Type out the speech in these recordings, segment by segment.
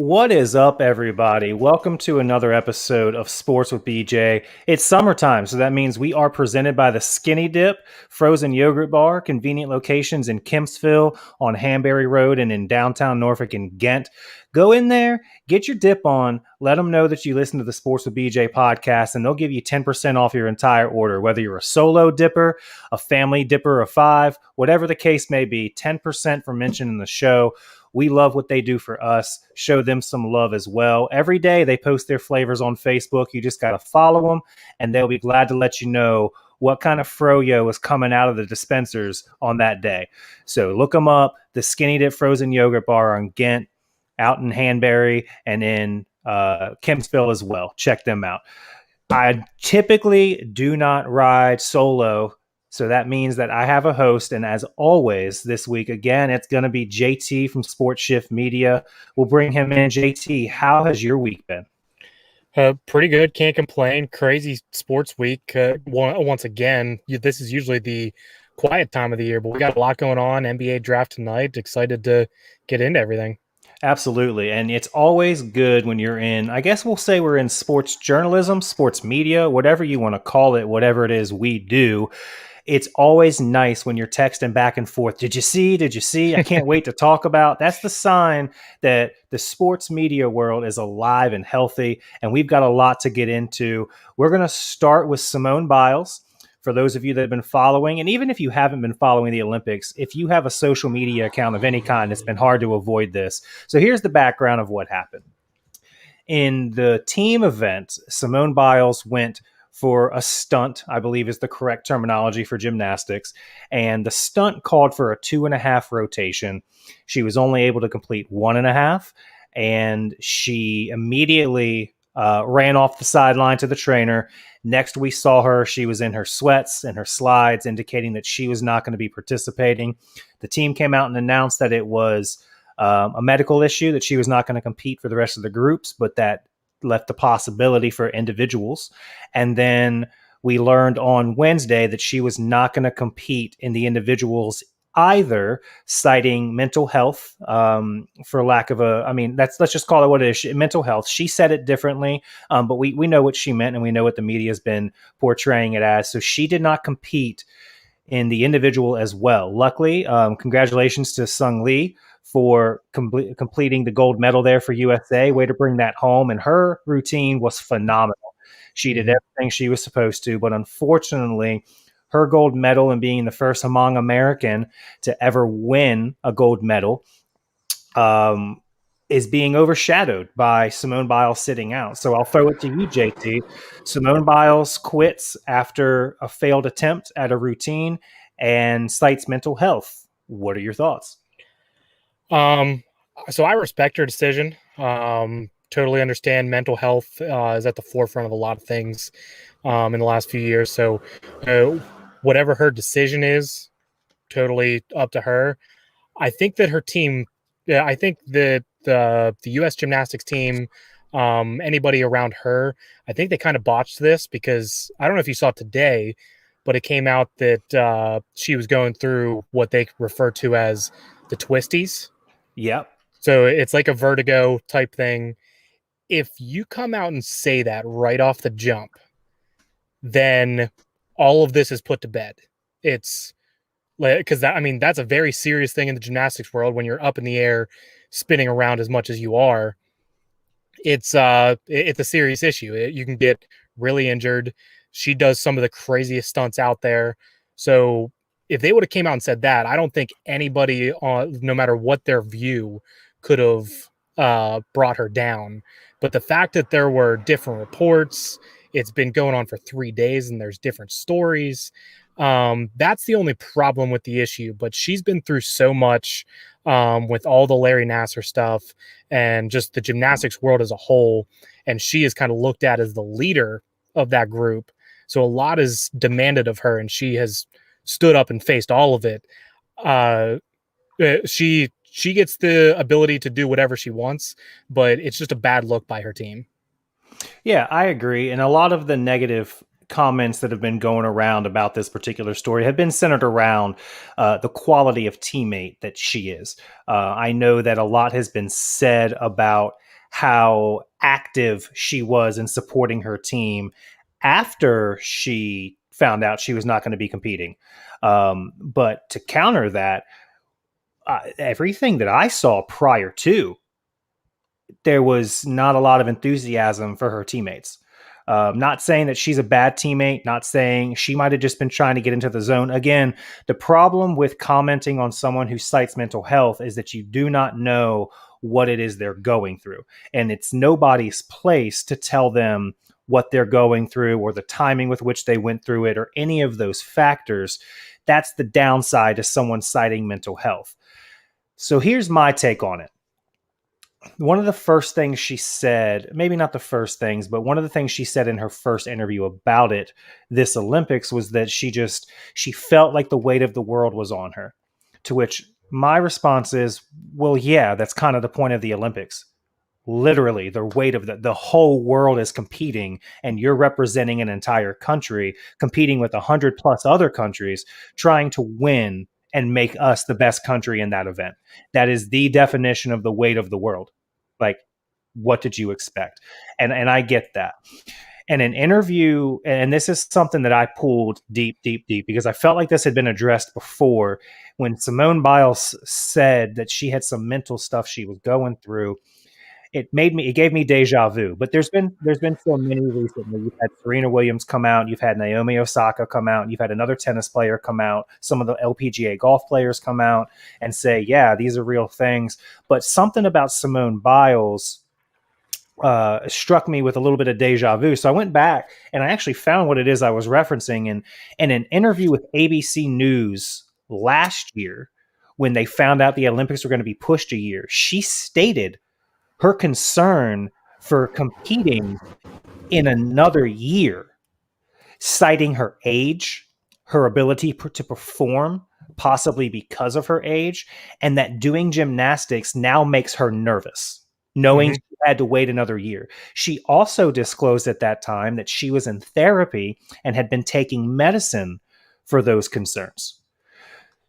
What is up, everybody? Welcome to another episode of Sports with BJ. It's summertime, so that means we are presented by the Skinny Dip Frozen Yogurt Bar, convenient locations in Kempsville, on Hanbury Road, and in downtown Norfolk and Ghent. Go in there, get your dip on, let them know that you listen to the Sports with BJ podcast, and they'll give you 10% off your entire order, whether you're a solo dipper, a family dipper of 5, whatever the case may be, 10% for mentioning the show. We love what they do for us. Show them some love as well. Every day they post their flavors on Facebook. You just got to follow them, and they'll be glad to let you know what kind of froyo is coming out of the dispensers on that day. So look them up. The Skinny Dip Frozen Yogurt Bar on Ghent, out in Hanbury, and in Kempsville as well. Check them out. I typically do not ride solo, so that means that I have a host, and as always, this week, again, it's going to be JT from Sports Shift Media. We'll bring him in. JT, how has your week been? Pretty good. Can't complain. Crazy sports week. Once again, this is usually the quiet time of the year, but we got a lot going on. NBA draft tonight. Excited to get into everything. Absolutely. And it's always good when you're in, I guess we'll say we're in sports journalism, sports media, whatever you want to call it, whatever it is we do. It's always nice when you're texting back and forth. Did you see? Did you see? I can't wait to talk about. That's the sign that the sports media world is alive and healthy. And we've got a lot to get into. We're going to start with Simone Biles. For those of you that have been following, and even if you haven't been following the Olympics, if you have a social media account of any kind, it's been hard to avoid this. So here's the background of what happened. In the team event, Simone Biles went for a stunt, I believe is the correct terminology for gymnastics. And the stunt called for a 2.5 rotation. She was only able to complete 1.5. And she immediately ran off the sideline to the trainer. Next, we saw her. She was in her sweats and her slides, indicating that she was not going to be participating. The team came out and announced that it was a medical issue, that she was not going to compete for the rest of the groups, but that left the possibility for individuals. And then we learned on Wednesday that she was not going to compete in the individuals either, citing mental health, for lack of let's just call it what it is, mental health. She said it differently, but we know what she meant, and we know what the media has been portraying it as. So she did not compete in the individual as well. Luckily, congratulations to Sung Lee for completing the gold medal there for USA. Way to bring that home. And her routine was phenomenal. She did everything she was supposed to, but unfortunately, her gold medal and being the first Hmong American to ever win a gold medal is being overshadowed by Simone Biles sitting out. So I'll throw it to you, JT. Simone Biles quits after a failed attempt at a routine and cites mental health. What are your thoughts? So I respect her decision. Totally understand mental health is at the forefront of a lot of things in the last few years. So whatever her decision is, totally up to her. I think that her team, I think that the U.S. gymnastics team, anybody around her, I think they kind of botched this because I don't know if you saw it today, but it came out that she was going through what they refer to as the twisties. Yep. So it's like a vertigo type thing. If you come out and say that right off the jump, then all of this is put to bed. It's because that's a very serious thing in the gymnastics world when you're up in the air, spinning around as much as you are. It's a serious issue. You can get really injured. She does some of the craziest stunts out there. So if they would have came out and said that, I don't think anybody, no matter what their view, could have brought her down. But the fact that there were different reports, it's been going on for 3 days and there's different stories. That's the only problem with the issue. But she's been through so much with all the Larry Nassar stuff and just the gymnastics world as a whole. And she is kind of looked at as the leader of that group. So a lot is demanded of her, and she has stood up and faced all of it. She gets the ability to do whatever she wants, but it's just a bad look by her team. Yeah, I agree. And a lot of the negative comments that have been going around about this particular story have been centered around the quality of teammate that she is. I know that a lot has been said about how active she was in supporting her team after she found out she was not going to be competing. But to counter that, everything that I saw prior to, there was not a lot of enthusiasm for her teammates. Not saying that she's a bad teammate, not saying she might have just been trying to get into the zone. Again, the problem with commenting on someone who cites mental health is that you do not know what it is they're going through. And it's nobody's place to tell them what they're going through or the timing with which they went through it or any of those factors. That's the downside to someone citing mental health. So here's my take on it. One of the first things she said, maybe not the first things, but one of the things she said in her first interview about it, this Olympics, was that she felt like the weight of the world was on her. To which my response is, well, yeah, that's kind of the point of the Olympics. Literally, the weight of the whole world is competing, and you're representing an entire country, competing with 100 plus other countries, trying to win and make us the best country in that event. That is the definition of the weight of the world. Like, what did you expect? And I get that. And an interview, and this is something that I pulled deep because I felt like this had been addressed before when Simone Biles said that she had some mental stuff she was going through. It gave me deja vu. But there's been so many recently. You've had Serena Williams come out, you've had Naomi Osaka come out, you've had another tennis player come out, some of the LPGA golf players come out and say, yeah, these are real things. But something about Simone Biles struck me with a little bit of deja vu. So I went back and I actually found what it is I was referencing in an interview with ABC News last year when they found out the Olympics were going to be pushed a year. She stated her concern for competing in another year, citing her age, her ability to perform, possibly because of her age, and that doing gymnastics now makes her nervous, knowing Mm-hmm. she had to wait another year. She also disclosed at that time that she was in therapy and had been taking medicine for those concerns.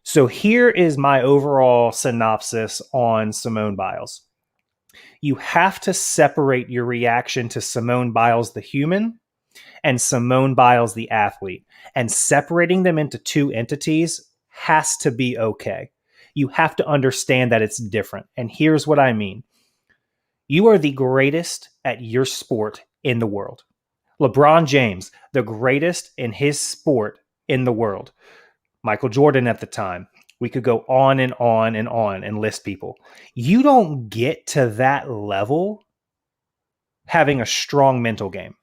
So here is my overall synopsis on Simone Biles. You have to separate your reaction to Simone Biles, the human, and Simone Biles, the athlete. And separating them into two entities has to be okay. You have to understand that it's different. And here's what I mean: you are the greatest at your sport in the world. LeBron James, the greatest in his sport in the world. Michael Jordan at the time. We could go on and on and on and list people. You don't get to that level having a strong mental game.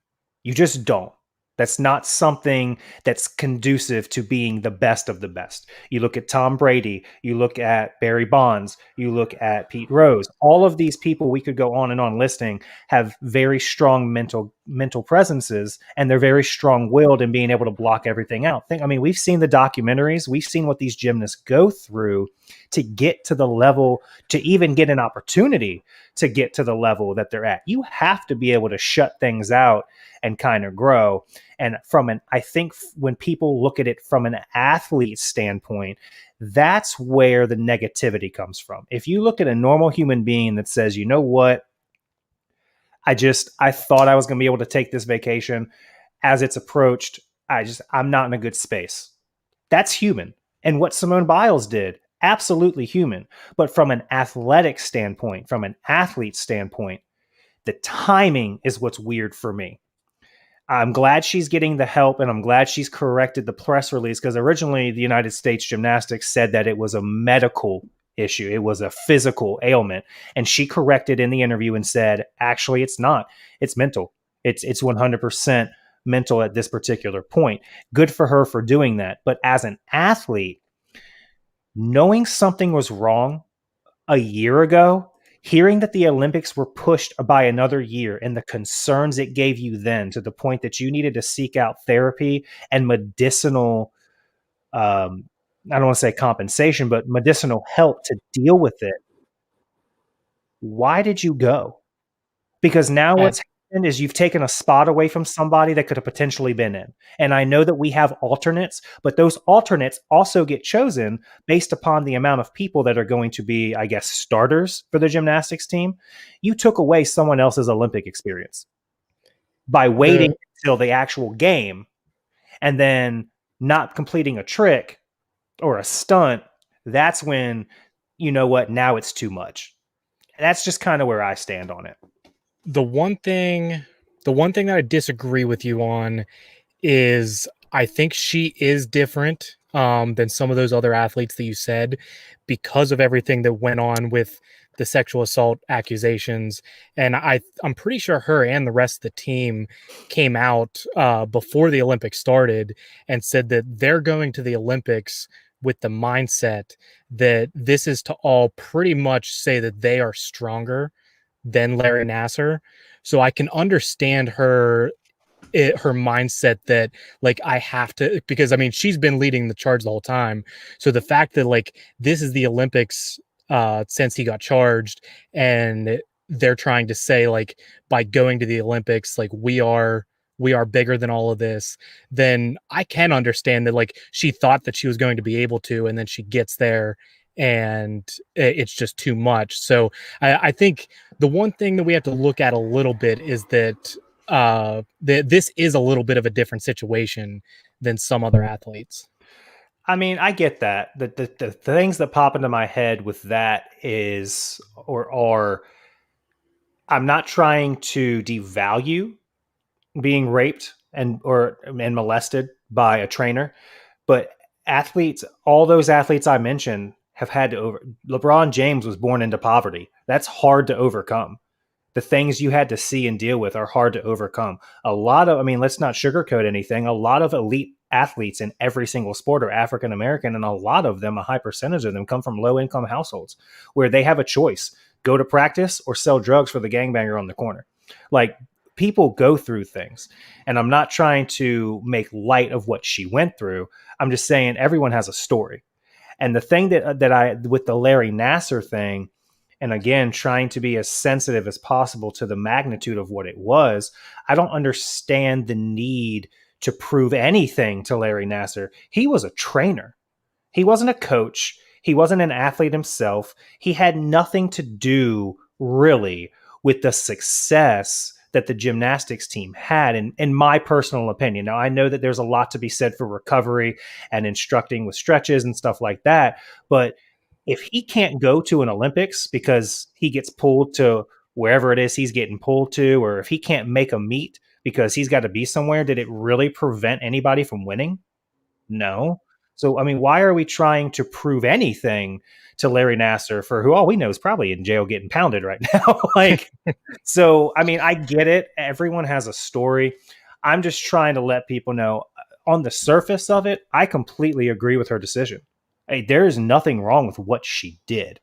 You just don't. That's not something that's conducive to being the best of the best. You look at Tom Brady, you look at Barry Bonds, you look at Pete Rose. All of these people we could go on and on listing have very strong mental presences, and they're very strong-willed in being able to block everything out. I mean, we've seen the documentaries, we've seen what these gymnasts go through to get to the level, to even get an opportunity to get to the level that they're at. You have to be able to shut things out and kind of grow. And I think when people look at it from an athlete standpoint, that's where the negativity comes from. If you look at a normal human being that says, you know what, I thought I was going to be able to take this vacation. As it's approached, I'm not in a good space. That's human. And what Simone Biles did, absolutely human. But from an athletic standpoint, from an athlete standpoint, the timing is what's weird for me. I'm glad she's getting the help, and I'm glad she's corrected the press release, because originally the United States Gymnastics said that it was a medical issue. It was a physical ailment. And she corrected in the interview and said, actually, it's not. It's mental. It's 100% mental at this particular point. Good for her for doing that. But as an athlete, knowing something was wrong a year ago, hearing that the Olympics were pushed by another year and the concerns it gave you then, to the point that you needed to seek out therapy and medicinal, I don't want to say compensation, but medicinal help to deal with it. Why did you go? Because now And what's is you've taken a spot away from somebody that could have potentially been in. And I know that we have alternates, but those alternates also get chosen based upon the amount of people that are going to be, I guess, starters for the gymnastics team. You took away someone else's Olympic experience by waiting The until the actual game and then not completing a trick or a stunt. That's when, you know what, now it's too much. That's just kind of where I stand on it. the one thing the one thing that I disagree with you on is I think she is different than some of those other athletes that you said because of everything that went on with the sexual assault accusations. And I'm pretty sure her and the rest of the team came out before the Olympics started and said that they're going to the Olympics with the mindset that this is to all pretty much say that they are stronger than Larry Nasser. So I can understand her mindset that like I have to, because I mean she's been leading the charge the whole time. So the fact that like this is the Olympics since he got charged, and they're trying to say like by going to the Olympics like we are bigger than all of this, then I can understand that like she thought that she was going to be able to, and then she gets there and it's just too much. So I think the one thing that we have to look at a little bit is that this is a little bit of a different situation than some other athletes. I mean, I get that. The things that pop into my head with that is or are I'm not trying to devalue being raped and molested by a trainer, but athletes, all those athletes I mentioned have had to over LeBron James was born into poverty. That's hard to overcome. The things you had to see and deal with are hard to overcome. A lot of, I mean, let's not sugarcoat anything. A lot of elite athletes in every single sport are African American, and a lot of them, a high percentage of them, come from low income households where they have a choice: go to practice or sell drugs for the gangbanger on the corner. Like, people go through things, and I'm not trying to make light of what she went through. I'm just saying everyone has a story. And the thing that I with the Larry Nasser thing, and again trying to be as sensitive as possible to the magnitude of what it was, I don't understand the need to prove anything to Larry Nasser. He was a trainer. He wasn't a coach. He wasn't an athlete himself. He had nothing to do really with the success that the gymnastics team had, in my personal opinion. Now, I know that there's a lot to be said for recovery and instructing with stretches and stuff like that, but if he can't go to an Olympics because he gets pulled to wherever it is he's getting pulled to, or if he can't make a meet because he's got to be somewhere, did it really prevent anybody from winning? No. So, I mean, why are we trying to prove anything to Larry Nasser for who all we know is probably in jail getting pounded right now? Like, so, I mean, I get it. Everyone has a story. I'm just trying to let people know on the surface of it, I completely agree with her decision. Hey, there is nothing wrong with what she did.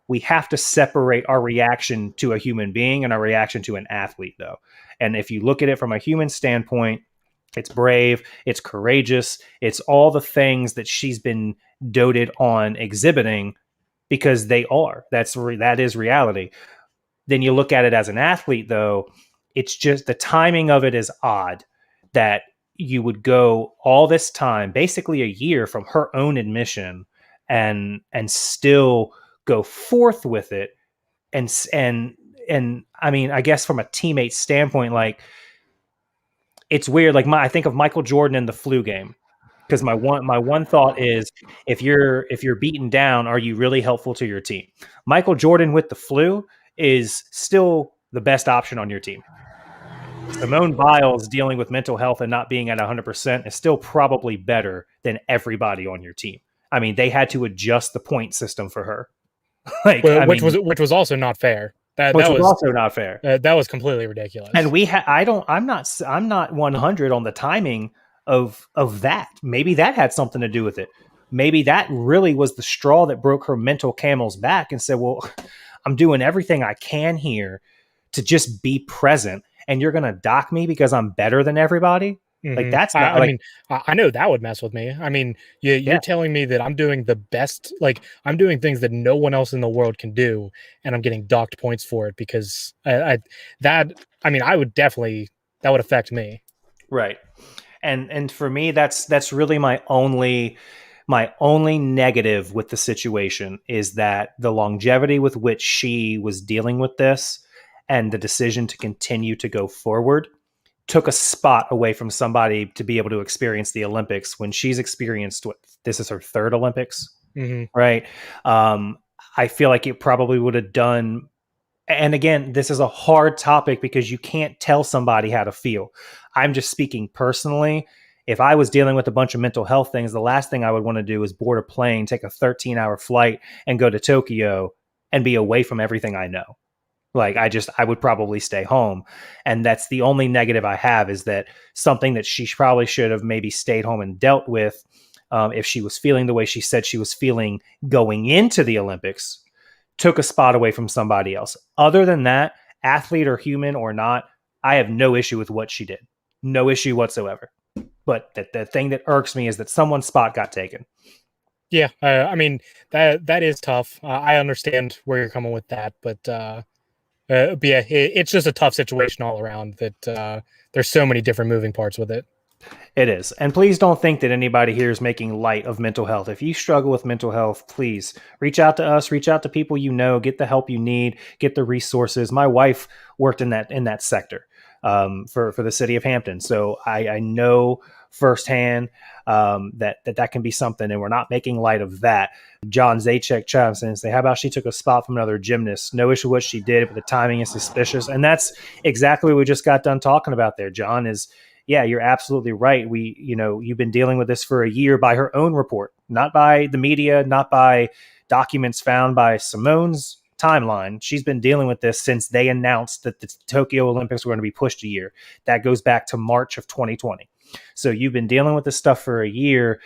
We have to separate our reaction to a human being and our reaction to an athlete, though. And if you look at it from a human standpoint, it's brave, it's courageous, it's all the things that she's been doted on exhibiting because they are. That is reality. Then you look at it as an athlete, though, it's just the timing of it is odd that you would go all this time, basically a year from her own admission, and still go forth with it. And I mean, I guess from a teammate standpoint, like, it's weird. Like, I think of Michael Jordan in the flu game, because my one thought is, if you're beaten down, are you really helpful to your team? Michael Jordan with the flu is still the best option on your team. Simone Biles dealing with mental health and not being at 100% is still probably better than everybody on your team. I mean, they had to adjust the point system for her. Like, Well, I mean, which was also not fair. which was also not fair. That was completely ridiculous. And I'm not 100 on the timing of that. Maybe that had something to do with it. Maybe that really was the straw that broke her mental camel's back and said, well, I'm doing everything I can here to just be present, and you're going to dock me because I'm better than everybody. Like Hmm. that's not I like, mean, I know that would mess with me. I mean, you're yeah, telling me that I'm doing the best, like I'm doing things that no one else in the world can do, and I'm getting docked points for it because that I mean, I would definitely that would affect me. right. And for me, that's really my only negative with the situation is that the longevity with which she was dealing with this and the decision to continue to go forward took a spot away from somebody to be able to experience the Olympics when she's experienced what this is her third Olympics, Hmm. right? Um, I feel like it probably would have done. And again, this is a hard topic because you can't tell somebody how to feel. I'm just speaking personally. If I was dealing with a bunch of mental health things, the last thing I would want to do is board a plane, take a 13-hour flight, and go to Tokyo and be away from everything I know. Like I would probably stay home. And that's the only negative I have is that something that she probably should have maybe stayed home and dealt with, if she was feeling the way she said she was feeling going into the Olympics, took a spot away from somebody else. Other than that, athlete or human or not, I have no issue with what she did. No issue whatsoever. But the thing that irks me is that someone's spot got taken. Yeah, I mean that is tough. I understand where you're coming with that, but yeah, it's just a tough situation all around. That there's so many different moving parts with it. It is. And please don't think that anybody here is making light of mental health. If you struggle with mental health, please reach out to us, reach out to people you know, get the help you need, get the resources. My wife worked in that sector, for the city of Hampton. So I know firsthand, that can be something, and we're not making light of that. John Zajac chimes in and say, how about she took a spot from another gymnast? No issue what she did, but the timing is suspicious. And that's exactly what we just got done talking about there, John, is yeah, you're absolutely right. You've been dealing with this for a year by her own report, not by the media, not by documents found by Simone's timeline. She's been dealing with this since they announced that the Tokyo Olympics were going to be pushed a year. That goes back to March of 2020. So you've been dealing with this stuff for a year.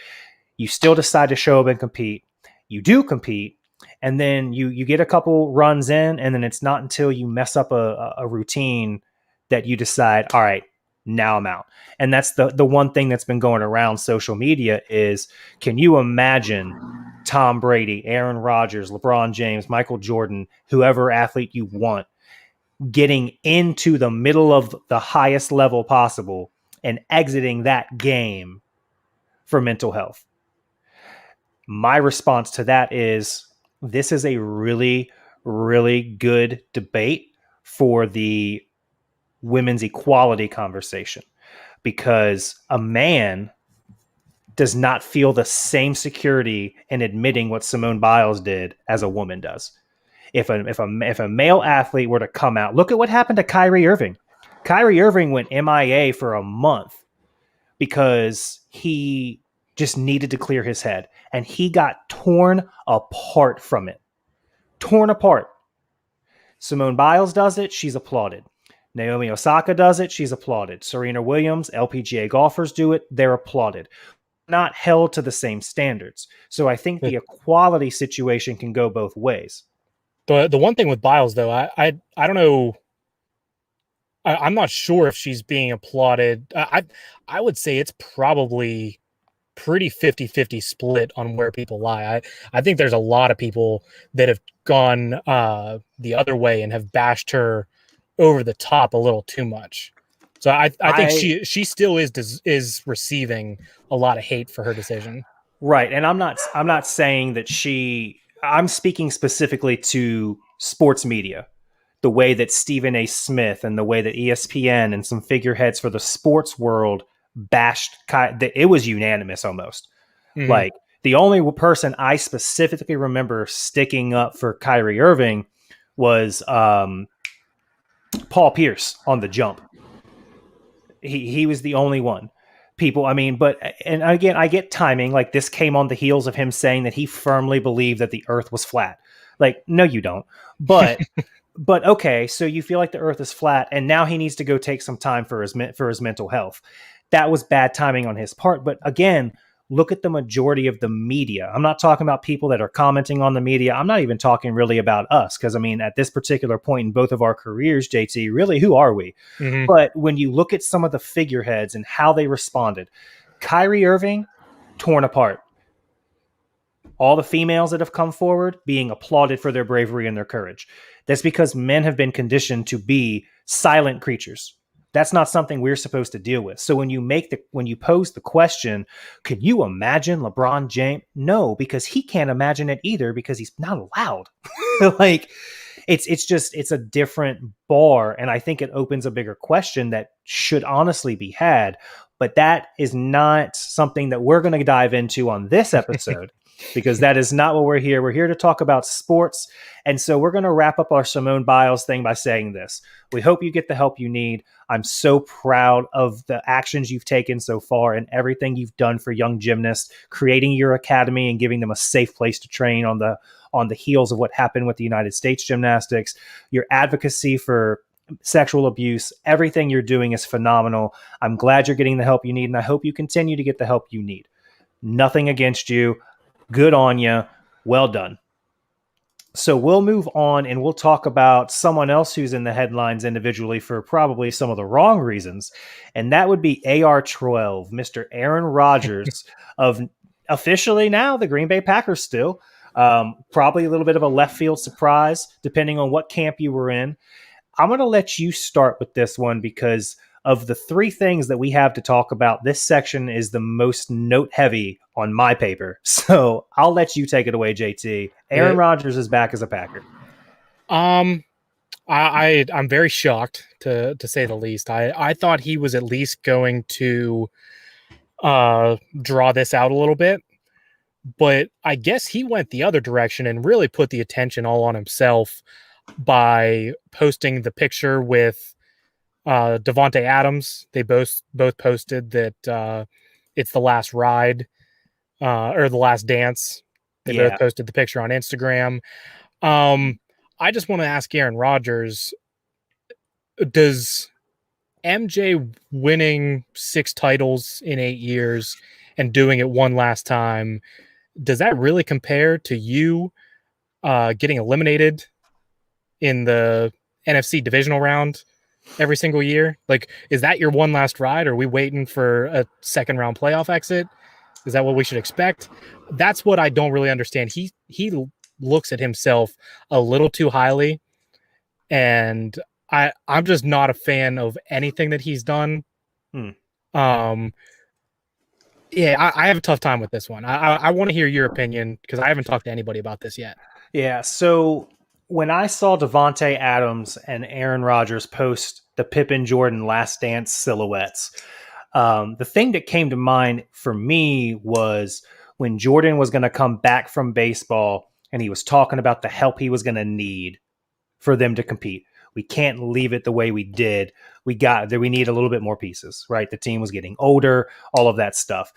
You still decide to show up and compete. You do compete, and then you get a couple runs in, and then it's not until you mess up a routine that you decide, all right, now I'm out. And that's the one thing that's been going around social media is, can you imagine Tom Brady, Aaron Rodgers, LeBron James, Michael Jordan, whoever athlete you want, getting into the middle of the highest level possible and exiting that game for mental health? My response to that is, this is a really, really good debate for the women's equality conversation, because a man does not feel the same security in admitting what Simone Biles did as a woman does. If a male athlete were to come out, look at what happened to Kyrie Irving. Kyrie Irving went MIA for a month because he just needed to clear his head, and he got torn apart from it. Torn apart. Simone Biles does it, she's applauded. Naomi Osaka does it, she's applauded. Serena Williams, LPGA golfers do it, they're applauded. Not held to the same standards. So I think The the equality situation can go both ways. the one thing with Biles though, I don't know. I'm not sure if she's being applauded. I would say it's probably pretty 50-50 split on where people lie. I think there's a lot of people that have gone the other way and have bashed her over the top a little too much. So I think I she still is receiving a lot of hate for her decision. Right, and I'm not saying that she. I'm speaking specifically to sports media, the way that Stephen A. Smith and the way that ESPN and some figureheads for the sports world bashed. It was unanimous almost. Hmm. Like, the only person I specifically remember sticking up for Kyrie Irving was Paul Pierce on the jump. He was the only one. People, I mean, but and again, I get timing. Like, this came on the heels of him saying that he firmly believed that the Earth was flat. Like, no, you don't. But okay, so you feel like the Earth is flat, and now he needs to go take some time for his mental health. That was bad timing on his part. But again, look at the majority of the media. I'm not talking about people that are commenting on the media. I'm not even talking really about us, because I mean, at this particular point in both of our careers, JT, really, who are we? Mm-hmm. But when you look at some of the figureheads and how they responded, Kyrie Irving, torn apart. All the females that have come forward being applauded for their bravery and their courage. That's because men have been conditioned to be silent creatures. That's not something we're supposed to deal with. So when you pose the question, can you imagine LeBron James? No, because he can't imagine it either, because he's not allowed. Like, it's a different bar, and I think it opens a bigger question that should honestly be had. But that is not something that we're going to dive into on this episode, because that is not what we're here. We're here to talk about sports. And so we're going to wrap up our Simone Biles thing by saying this. We hope you get the help you need. I'm so proud of the actions you've taken so far and everything you've done for young gymnasts, creating your academy and giving them a safe place to train on the heels of what happened with the United States gymnastics. Your advocacy for sexual abuse, everything you're doing is phenomenal. I'm glad you're getting the help you need, and I hope you continue to get the help you need. Nothing against you. Good on you. Well done. So we'll move on and we'll talk about someone else who's in the headlines individually for probably some of the wrong reasons. And that would be AR-12, Mr. Aaron Rodgers of officially now the Green Bay Packers still. Probably a little bit of a left field surprise, depending on what camp you were in. I'm going to let you start with this one, because of the three things that we have to talk about, this section is the most note heavy on my paper. So I'll let you take it away, JT. Aaron Rodgers is back as a Packer. I'm very shocked, to say the least. I thought he was at least going to draw this out a little bit, but I guess he went the other direction and really put the attention all on himself by posting the picture with Davante Adams. They both posted that it's the last ride, or the last dance. They both posted the picture on Instagram. I just want to ask Aaron Rodgers, does MJ winning 6 titles in 8 years and doing it one last time, does that really compare to you getting eliminated in the NFC divisional round every single year? Like, is that your one last ride? Or are we waiting for a second round playoff exit? Is that what we should expect? That's what I don't really understand. He looks at himself a little too highly, and I'm just not a fan of anything that he's done. I have a tough time with this one. I want to hear your opinion, because I haven't talked to anybody about this yet. Yeah, so when I saw Davante Adams and Aaron Rodgers post the Pippen Jordan Last Dance silhouettes, the thing that came to mind for me was when Jordan was going to come back from baseball and he was talking about the help he was going to need for them to compete. We can't leave it the way we did. We need a little bit more pieces, right? The team was getting older, all of that stuff.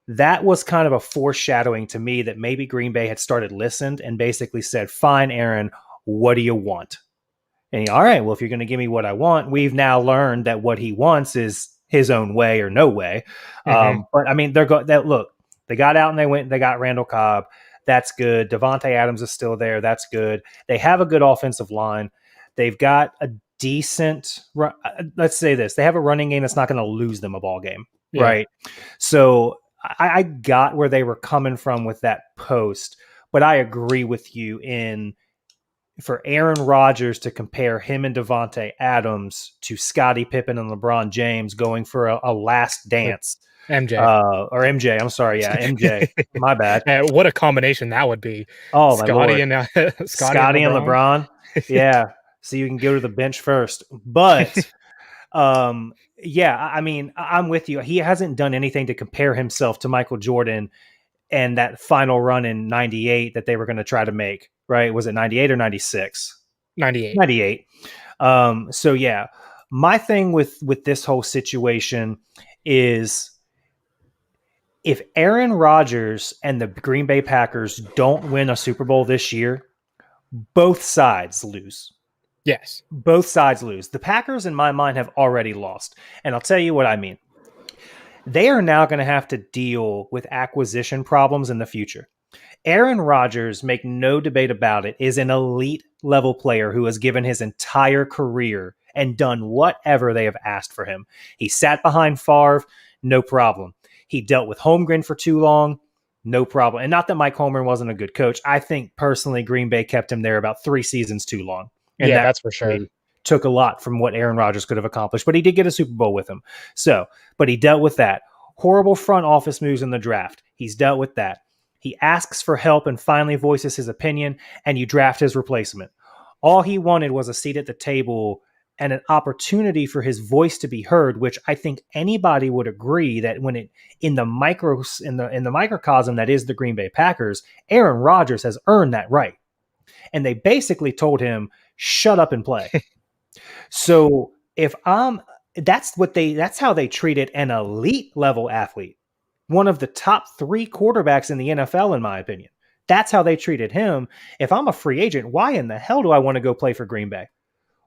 That was kind of a foreshadowing to me that maybe Green Bay had started listened and basically said, fine, Aaron, what do you want? And all right, well, if you're going to give me what I want, we've now learned that what he wants is his own way or no way. But I mean, they got out and they got Randall Cobb. That's good. Davante Adams is still there. That's good. They have a good offensive line. They've got a decent, let's say this, they have a running game that's not going to lose them a ball game, right? So I got where they were coming from with that post, but I agree with you for Aaron Rodgers to compare him and Davante Adams to Scottie Pippen and LeBron James going for a last dance. MJ. I'm sorry. Yeah, MJ. My bad. What a combination that would be. Oh, Scotty my Lord. and Scotty and LeBron. Yeah. So you can go to the bench first. But yeah, I mean, I'm with you. He hasn't done anything to compare himself to Michael Jordan and that final run in 98 that they were going to try to make, right? Was it 98 or 96? 98. 98. So yeah, my thing with this whole situation is if Aaron Rodgers and the Green Bay Packers don't win a Super Bowl this year, both sides lose. Yes. Both sides lose. The Packers, in my mind, have already lost. And I'll tell you what I mean. They are now going to have to deal with acquisition problems in the future. Aaron Rodgers, make no debate about it, is an elite level player who has given his entire career and done whatever they have asked for him. He sat behind Favre, no problem. He dealt with Holmgren for too long, no problem. And not that Mike Holmgren wasn't a good coach. I think personally Green Bay kept him there about 3 seasons too long. And Yeah, that that's for sure. really took a lot from what Aaron Rodgers could have accomplished. But he did get a Super Bowl with him. So, but he dealt with that. Horrible front office moves in the draft. He's dealt with that. He asks for help and finally voices his opinion, and you draft his replacement. All he wanted was a seat at the table and an opportunity for his voice to be heard, which I think anybody would agree that when it in the microcosm that is the Green Bay Packers, Aaron Rodgers has earned that right. And they basically told him, shut up and play. So if I'm that's how they treated an elite level athlete, one of the top 3 quarterbacks in the NFL, in my opinion. That's how they treated him. If I'm a free agent, why in the hell do I want to go play for Green Bay?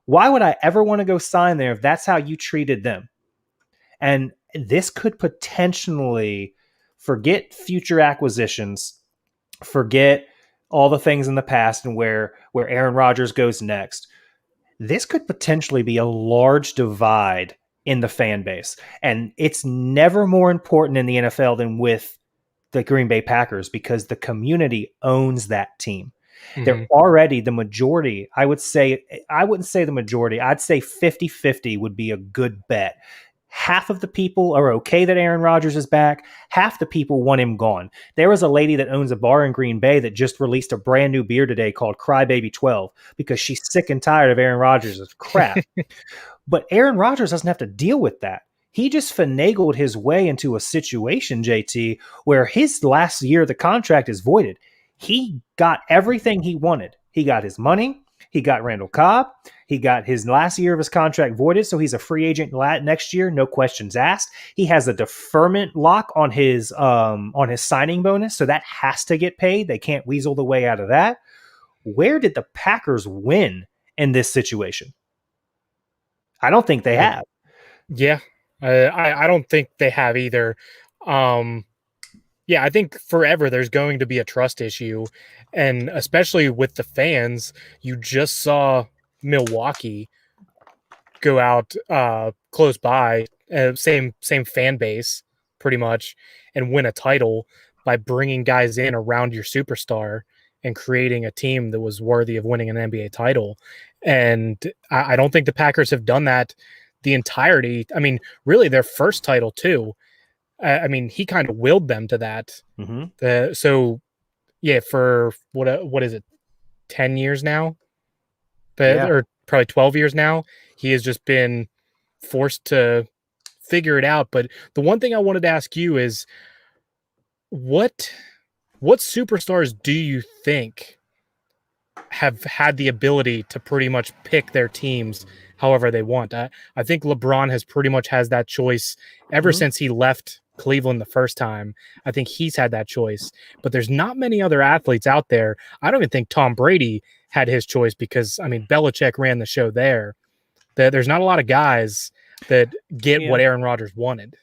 Why would I ever want to go sign there if that's how you treated them? And this could potentially, forget future acquisitions, forget all the things in the past and where Aaron Rodgers goes next. This could potentially be a large divide in the fan base. And it's never more important in the NFL than with the Green Bay Packers because the community owns that team. They're already the majority. I wouldn't say the majority. I'd say 50-50 would be a good bet. Half of the people are okay that Aaron Rodgers is back. Half the people want him gone. There was a lady that owns a bar in Green Bay that just released a brand new beer today called Crybaby 12 because she's sick and tired of Aaron Rodgers' crap. But Aaron Rodgers doesn't have to deal with that. He just finagled his way into a situation, JT, where his last year of the contract is voided. He got everything he wanted. He got his money. He got Randall Cobb. He got his last year of his contract voided, so he's a free agent next year, no questions asked. He has a deferment lock on his signing bonus, so that has to get paid. They can't weasel the way out of that. Where did the Packers win in this situation? I don't think they have. Yeah, I don't think they have either. Yeah, I think forever there's going to be a trust issue, and especially with the fans. You just saw Milwaukee go out close by, same fan base pretty much, and win a title by bringing guys in around your superstar and creating a team that was worthy of winning an NBA title. And I don't think the Packers have done that the entirety. I mean, really, their first title too. I mean, he kind of willed them to that. So, yeah, for what is it, 10 years now, or probably 12 years now, he has just been forced to figure it out. But the one thing I wanted to ask you is, what superstars do you think have had the ability to pretty much pick their teams however they want? I think LeBron has pretty much has that choice ever since he left Cleveland the first time. I think he's had that choice, but there's not many other athletes out there. I don't even think Tom Brady had his choice because, I mean, Belichick ran the show there. There's not a lot of guys that get what Aaron Rodgers wanted.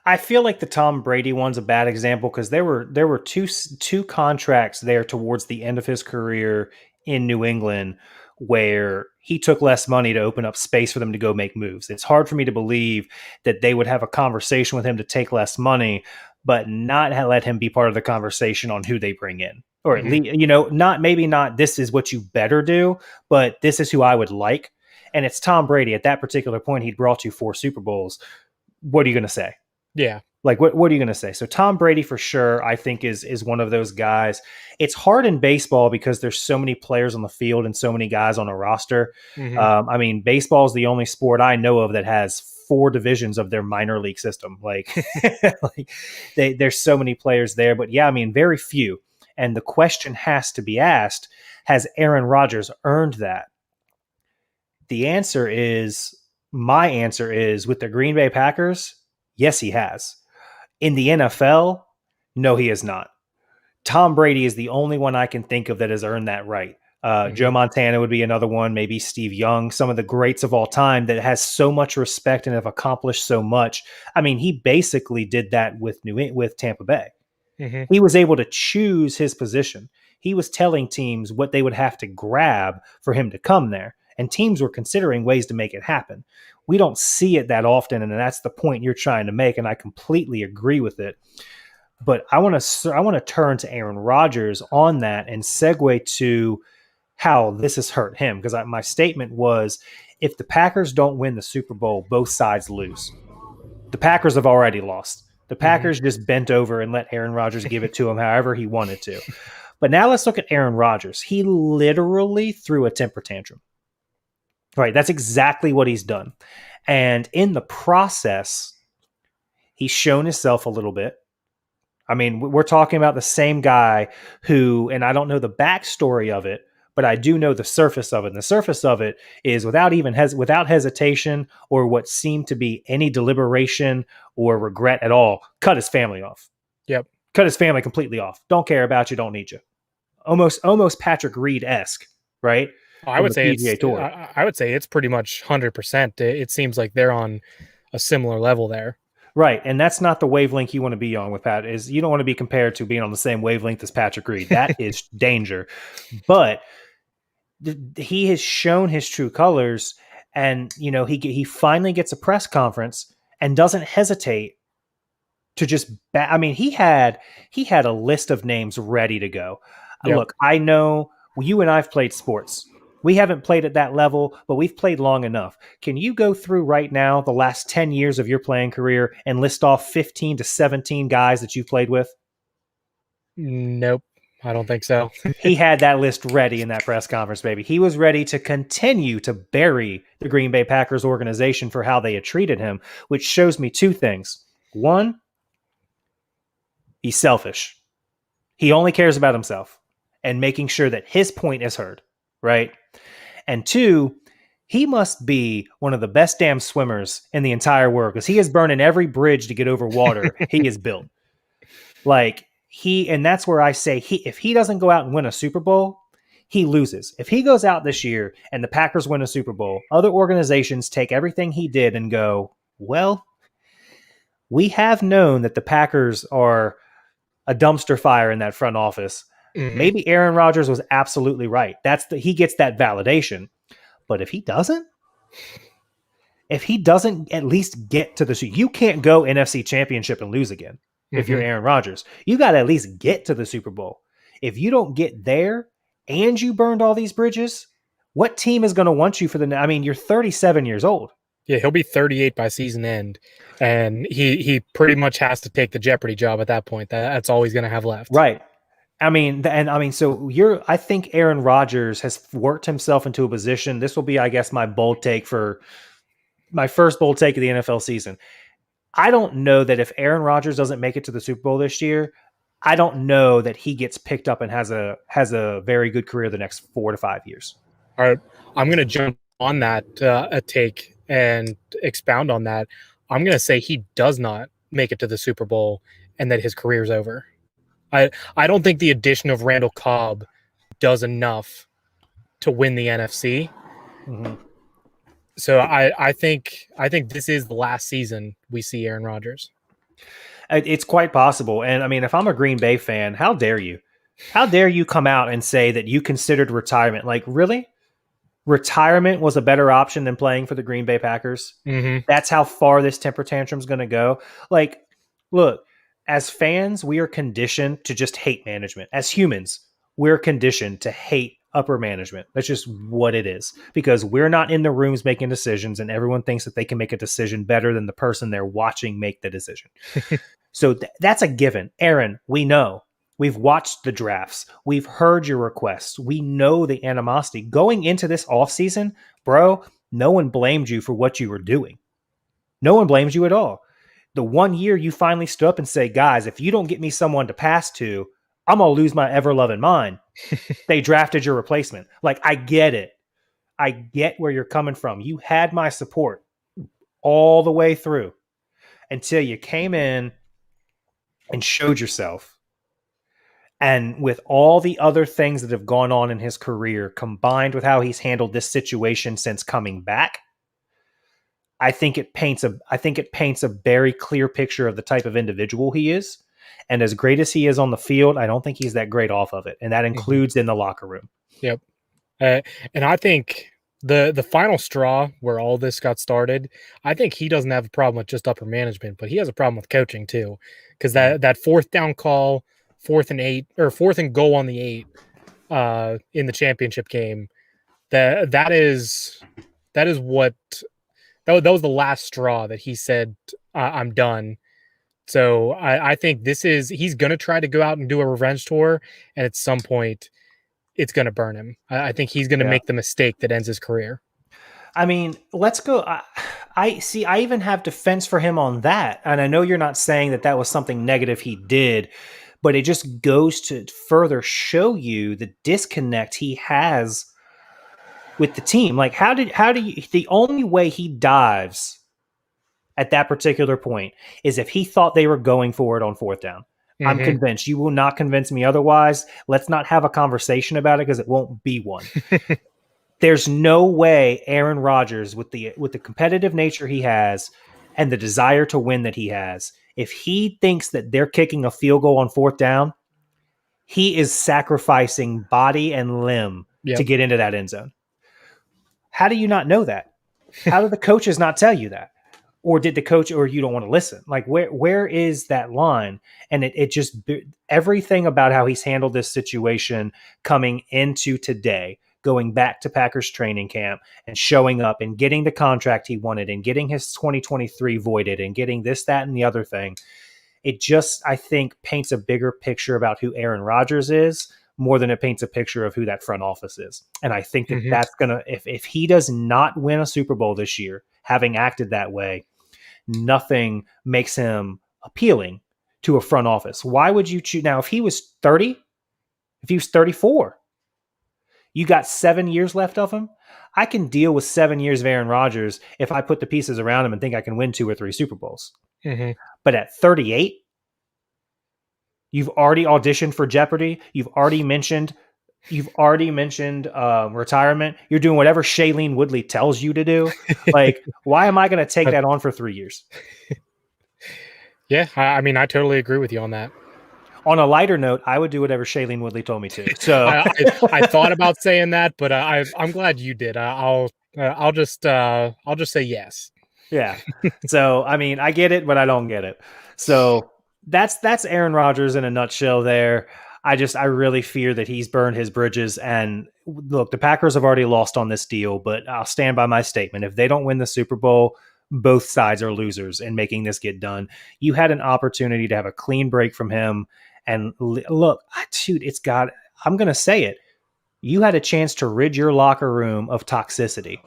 I feel like the Tom Brady one's a bad example because there were two contracts there towards the end of his career in New England where he took less money to open up space for them to go make moves. It's hard for me to believe that they would have a conversation with him to take less money, but not let him be part of the conversation on who they bring in. Or at least, not this is what you better do, but this is who I would like. And it's Tom Brady. At that particular point, he'd brought you 4 Super Bowls. What are you going to say? Yeah. Like, what are you going to say? So Tom Brady, for sure, I think is one of those guys. It's hard in baseball because there's so many players on the field and so many guys on a roster. I mean, baseball is the only sport I know of that has 4 divisions of their minor league system. Like, there's so many players there. But yeah, I mean, very few. And the question has to be asked, has Aaron Rodgers earned that? My answer is with the Green Bay Packers, yes, he has. In the NFL, no, he has not. Tom Brady is the only one I can think of that has earned that right. Joe Hmm. Montana would be another one, maybe Steve Young, some of the greats of all time that has so much respect and have accomplished so much. I mean, he basically did that with Tampa Bay. Hmm. He was able to choose his position. He was telling teams what they would have to grab for him to come there, and teams were considering ways to make it happen. We don't see it that often, and that's the point you're trying to make, and I completely agree with it. But I want to turn to Aaron Rodgers on that and segue to how this has hurt him, because my statement was, if the Packers don't win the Super Bowl, both sides lose. The Packers have already lost. The Hmm. Packers just bent over and let Aaron Rodgers give it to him however he wanted to. But now let's look at Aaron Rodgers. He literally threw a temper tantrum. Right, that's exactly what he's done. And in the process, he's shown himself a little bit. I mean, we're talking about the same guy who, and I don't know the backstory of it, but I do know the surface of it. And the surface of it is without hesitation or what seemed to be any deliberation or regret at all, cut his family off. Yep. Cut his family completely off. Don't care about you. Don't need you. Almost Patrick Reed esque, right? I From would the say PGA Tour. I would say it's pretty much 100%. It seems like they're on a similar level there. Right, and that's not the wavelength you want to be on with Pat. Is you don't want to be compared to being on the same wavelength as Patrick Reed. That is danger. But he has shown his true colors, and he finally gets a press conference and doesn't hesitate to just. I mean, he had a list of names ready to go. Yep. Look, I know you and I've played sports. We haven't played at that level, but we've played long enough. Can you go through right now the last 10 years of your playing career and list off 15 to 17 guys that you've played with? Nope. I don't think so. He had that list ready in that press conference, baby. He was ready to continue to bury the Green Bay Packers organization for how they had treated him, which shows me two things. One, he's selfish. He only cares about himself and making sure that his point is heard, right? And two, he must be one of the best damn swimmers in the entire world because he is burning every bridge to get over water he has built. And that's where I say if he doesn't go out and win a Super Bowl, he loses. If he goes out this year and the Packers win a Super Bowl, other organizations take everything he did and go, well, we have known that the Packers are a dumpster fire in that front office. Hmm. Maybe Aaron Rodgers was absolutely right. He gets that validation. But if he doesn't at least get to you can't go NFC Championship and lose again. If you're Hmm. Aaron Rodgers, you got to at least get to the Super Bowl. If you don't get there and you burned all these bridges, what team is going to want you for the? I mean, you're 37 years old. Yeah, he'll be 38 by season end, and he pretty much has to take the Jeopardy job at that point. That's all he's going to have left. Right. So I think Aaron Rodgers has worked himself into a position. This will be, I guess, my bold take for my first bold take of the NFL season. I don't know that if Aaron Rodgers doesn't make it to the Super Bowl this year, I don't know that he gets picked up and has a very good career the next 4 to 5 years. All right, I'm going to jump on that a take and expound on that. I'm going to say he does not make it to the Super Bowl and that his career's over. I don't think the addition of Randall Cobb does enough to win the NFC. Mm-hmm. So I think this is the last season we see Aaron Rodgers. It's quite possible. And I mean, if I'm a Green Bay fan, how dare you? How dare you come out and say that you considered retirement? Like, really? Retirement was a better option than playing for the Green Bay Packers? Mm-hmm. That's how far this temper tantrum is going to go. Like, look, as fans, we are conditioned to just hate management. As humans, we're conditioned to hate upper management. That's just what it is because we're not in the rooms making decisions and everyone thinks that they can make a decision better than the person they're watching make the decision. So that's a given. Aaron, we know. We've watched the drafts. We've heard your requests. We know the animosity. Going into this offseason, bro, no one blamed you for what you were doing. No one blames you at all. The 1 year you finally stood up and say, guys, if you don't get me someone to pass to, I'm going to lose my ever-loving mind. They drafted your replacement. Like, I get it. I get where you're coming from. You had my support all the way through until you came in and showed yourself. And with all the other things that have gone on in his career, combined with how he's handled this situation since coming back, I think it paints a very clear picture of the type of individual he is. And as great as he is on the field, I don't think he's that great off of it. And that Mhm. includes in the locker room. Yep. Uh, and I think the final straw where all this got started, I think he doesn't have a problem with just upper management, but he has a problem with coaching too, because Mm. that fourth down call, 4th and 8, or 4th and goal on the 8, in the championship game, that is what that was the last straw that he said, I'm done. So I think he's gonna try to go out and do a revenge tour, and at some point it's gonna burn him. I think he's gonna Yeah. make the mistake that ends his career. I mean, let's go. I see. I even have defense for him on that, and I know you're not saying that that was something negative he did, but it just goes to further show you the disconnect he has with the team. Like, how do you? The only way he dives at that particular point is if he thought they were going for it on fourth down. I'm Hmm. convinced. You will not convince me otherwise. Let's not have a conversation about it because it won't be one. There's no way Aaron Rodgers, with the competitive nature he has and the desire to win that he has, if he thinks that they're kicking a field goal on fourth down, he is sacrificing body and limb to Yep. get into that end zone. How do you not know that? How do the coaches not tell you that? Or did the coach, or you don't want to listen? Like, where is that line? And it just, everything about how he's handled this situation coming into today, going back to Packers training camp and showing up and getting the contract he wanted and getting his 2023 voided and getting this, that, and the other thing. It just, I think, paints a bigger picture about who Aaron Rodgers is more than it paints a picture of who that front office is. And I think that Hmm. that's going to, if he does not win a Super Bowl this year, having acted that way, nothing makes him appealing to a front office. Why would you choose? Now, if he was 30, if he was 34, you got 7 years left of him. I can deal with 7 years of Aaron Rodgers if I put the pieces around him and think I can win 2 or 3 Super Bowls. Hmm. But at 38, you've already auditioned for Jeopardy. You've already mentioned retirement. You're doing whatever Shailene Woodley tells you to do. Like, why am I going to take But that on for 3 years? yeah, I mean, I totally agree with you on that. On a lighter note, I would do whatever Shailene Woodley told me to. So, I thought about saying that, but I'm glad you did. I'll just say yes. yeah. So, I mean, I get it, but I don't get it. So, that's Aaron Rodgers in a nutshell there. I really fear that he's burned his bridges. And look, the Packers have already lost on this deal, but I'll stand by my statement. If they don't win the Super Bowl, both sides are losers in making this get done. You had an opportunity to have a clean break from him. And look, dude, I'm going to say it. You had a chance to rid your locker room of toxicity,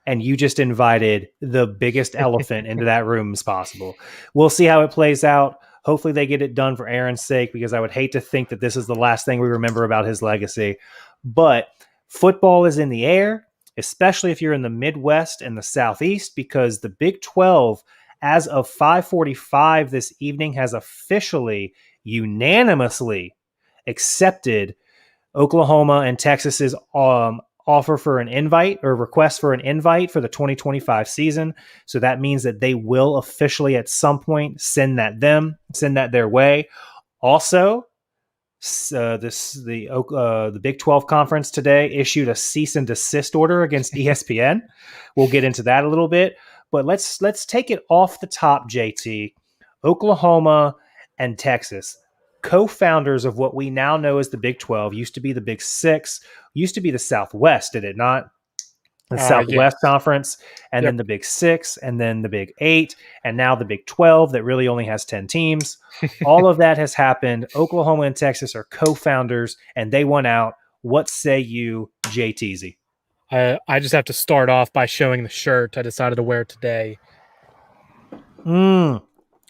and you just invited the biggest elephant into that room as possible. We'll see how it plays out. Hopefully they get it done for Aaron's sake, because I would hate to think that this is the last thing we remember about his legacy. But football is in the air, especially if you're in the Midwest and the Southeast, because the Big 12, as of 5:45 this evening, has officially unanimously accepted Oklahoma and Texas's offer for an invite, or request for an invite for the 2025 season. So that means that they will officially at some point send that their way. Also, the Big 12 conference today issued a cease and desist order against ESPN. We'll get into that a little bit, but let's take it off the top, JT. Oklahoma and Texas, co-founders of what we now know as the Big 12, used to be the Big 6, used to be the Southwest, did it not? The Southwest Yes. Conference, and then Yep. the Big 6, and then the Big 8, and now the Big 12 that really only has 10 teams. All of that has happened. Oklahoma and Texas are co-founders, and they won out. What say you, JTZ? I just have to start off by showing the shirt I decided to wear today.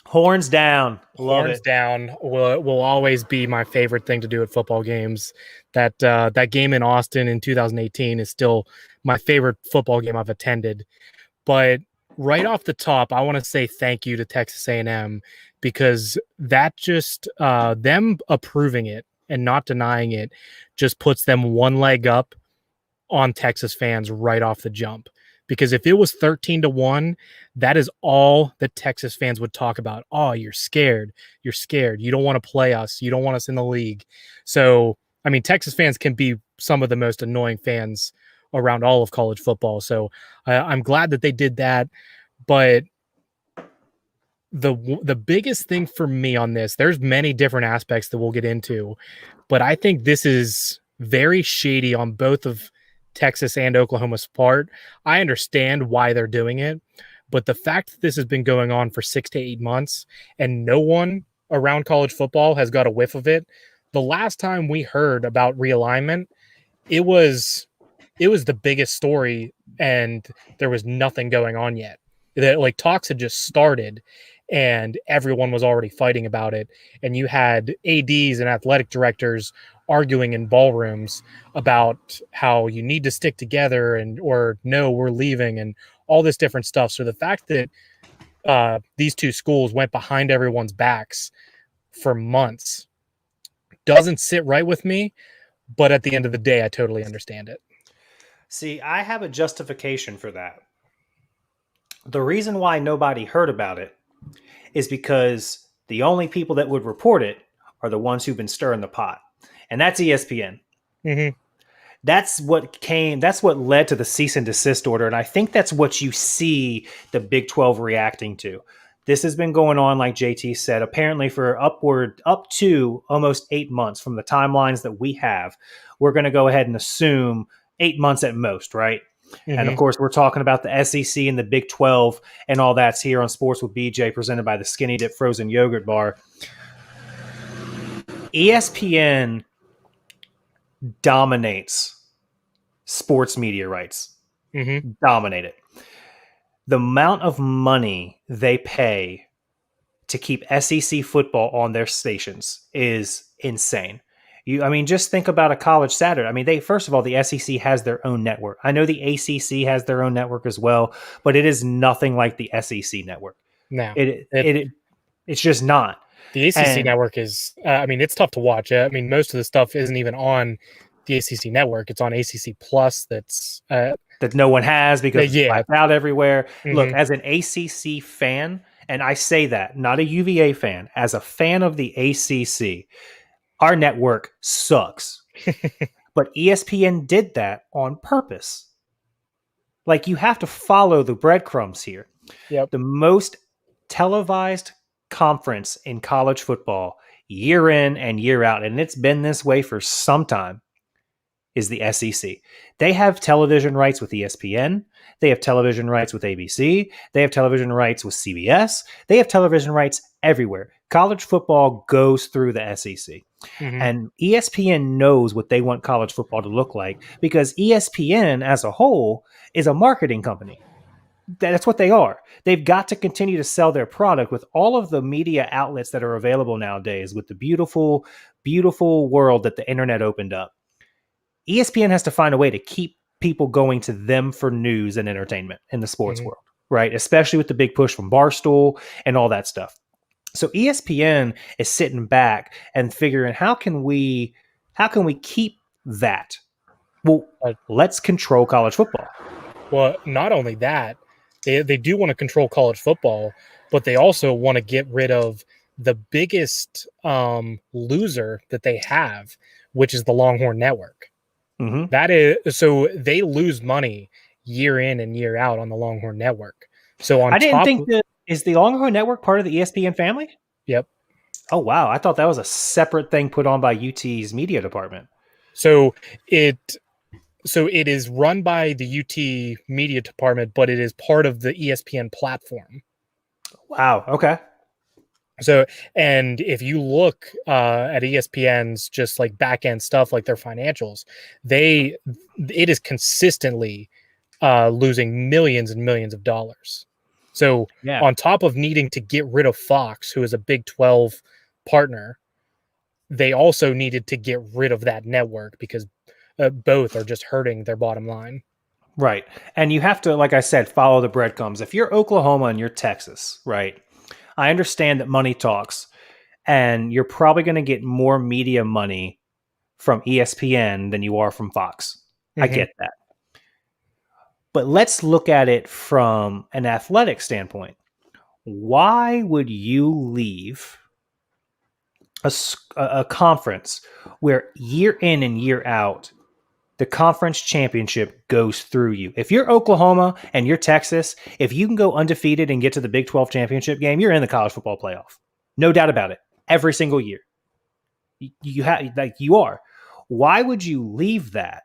Horns down. Love Horns it. down will always be my favorite thing to do at football games. That game in Austin in 2018 is still my favorite football game I've attended. But right off the top, I want to say thank you to Texas A&M because that just them approving it and not denying it just puts them one leg up on Texas fans right off the jump. Because if it was 13-1, that is all that Texas fans would talk about. Oh, you're scared. You're scared. You don't want to play us. You don't want us in the league. So, I mean, Texas fans can be some of the most annoying fans around all of college football. So I'm glad that they did that. But the biggest thing for me on this, there's many different aspects that we'll get into, but I think this is very shady on both of Texas and Oklahoma's part. I understand why they're doing it, but the fact that this has been going on for 6 to 8 months and no one around college football has got a whiff of it. The last time we heard about realignment, it was the biggest story and there was nothing going on yet. That like talks had just started and everyone was already fighting about it. And you had ADs and athletic directors arguing in ballrooms about how you need to stick together and or no, we're leaving and all this different stuff. So the fact that these two schools went behind everyone's backs for months doesn't sit right with me. But at the end of the day, I totally understand it. See, I have a justification for that. The reason why nobody heard about it is because the only people that would report it are the ones who've been stirring the pot, and that's ESPN. Mm-hmm. That's what led to the cease and desist order, and I think that's what you see the Big 12 reacting to. This has been going on, like JT said, apparently for up to almost 8 months from the timelines that we have. We're going to go ahead and assume 8 months at most, right? Mm-hmm. And of course, we're talking about the SEC and the Big 12 and all that's here on Sports with BJ, presented by the Skinny Dip Frozen Yogurt Bar. ESPN dominates sports media rights. Mm-hmm. Dominate it. The amount of money they pay to keep SEC football on their stations is insane. Just think about a college Saturday. I mean, first of all, the SEC has their own network. I know the ACC has their own network as well, but it is nothing like the SEC network. Now, It's just not. The ACC network is, it's tough to watch. Most of the stuff isn't even on the ACC network. It's on ACC Plus. That no one has because it's wiped out everywhere. Mm-hmm. Look, as an ACC fan, and I say that, not a UVA fan, as a fan of the ACC, our network sucks. But ESPN did that on purpose. Like, you have to follow the breadcrumbs here. Yep. The most televised conference in college football, year in and year out, and it's been this way for some time, is the SEC. They have television rights with ESPN. They have television rights with ABC. They have television rights with CBS. They have television rights everywhere. College football goes through the SEC. Mm-hmm. And ESPN knows what they want college football to look like because ESPN as a whole is a marketing company. That's what they are. They've got to continue to sell their product with all of the media outlets that are available nowadays with the beautiful, beautiful world that the internet opened up. ESPN has to find a way to keep people going to them for news and entertainment in the sports world, right? Especially with the big push from Barstool and all that stuff. So ESPN is sitting back and figuring, how can we keep that? Well, let's control college football. Well, not only that, they do want to control college football, but they also want to get rid of the biggest loser that they have, which is the Longhorn Network. Mm-hmm. That is, so they lose money year in and year out on the Longhorn Network. So is the Longhorn Network part of the ESPN family? Yep. Oh, wow. I thought that was a separate thing put on by UT's media department. So it is run by the UT media department, but it is part of the ESPN platform. Wow. Okay. So, and if you look at ESPN's just like back end stuff, like their financials, it is consistently losing millions and millions of dollars. So on top of needing to get rid of Fox, who is a Big 12 partner, they also needed to get rid of that network because both are just hurting their bottom line. Right. And you have to, like I said, follow the breadcrumbs. If you're Oklahoma and you're Texas, right, I understand that money talks, and you're probably going to get more media money from ESPN than you are from Fox. I Hmm. get that. But let's look at it from an athletic standpoint. Why would you leave a conference where year in and year out the conference championship goes through you? If you're Oklahoma and you're Texas, if you can go undefeated and get to the Big 12 championship game, you're in the college football playoff. No doubt about it. Every single year. You have like you are. Why would you leave that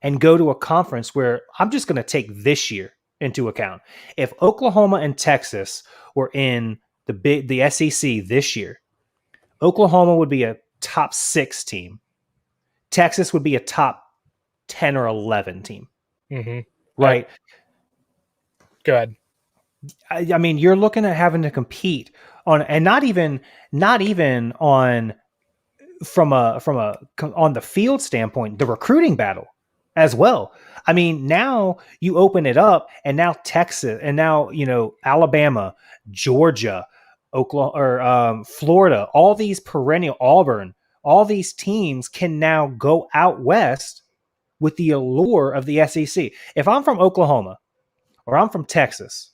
and go to a conference where I'm just going to take this year into account? If Oklahoma and Texas were in the SEC this year, Oklahoma would be a top 6 team. Texas would be a top 10 or 11 team, Hmm. right? Go ahead. I mean, you're looking at having to compete on, and not even on from a on the field standpoint, the recruiting battle as well. I mean, now you open it up, and now Texas, and now Alabama, Georgia, Oklahoma, or Florida, all these perennial Auburn, all these teams can now go out west with the allure of the SEC. If I'm from Oklahoma or I'm from Texas,